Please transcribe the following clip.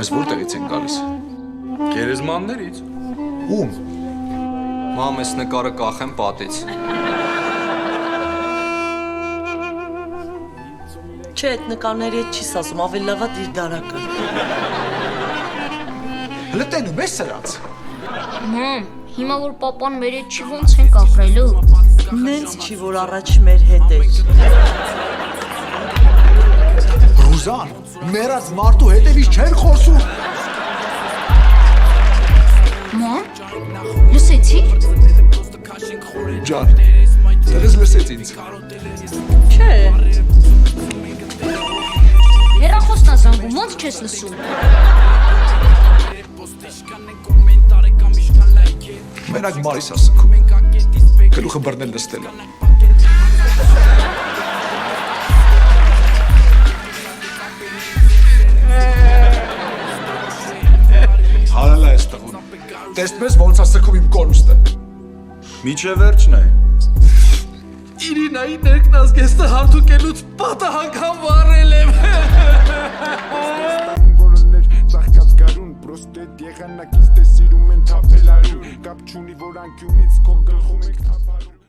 Այս որտեղից են գալիս։ Գերեզմաններից։ Ում։ Մամ, ես նկարը կախեմ պատից։ Չէ, այդ նկարների հետ չիս ասում, ավելի լավ է դիր դարակը։ Հլը տենում ես սրանց։ Մամ, հիմա որ պապան մեր հետ չի, ոնց ենք ապրելու։ Նենց չի, որ առաջ մեր հետ էր։ Ռուզան, մեռած մարդու հետևից չեն խոսում։ Մամ, լսեցի՞։ Ջան, դες լսեց ինձ։ Չէ, Հեռախոսն ա զանգում, ոնց չես լսում։ Մենակ Մարիս ասում։ Գլուխը բռնել նստել է։ Հարել է այս տղուն։ Տեսնում ես ոնց է սգում իմ կորուստը։ Միջև վերջն է։ Իրինայի ներքնազգեստը հարթուկելուց պատահական վառել եմ։ Պրոստետ եղանակից տես սիրում են թապելարու Կապ չունի որ անկյունից քո գլխում եք թապարում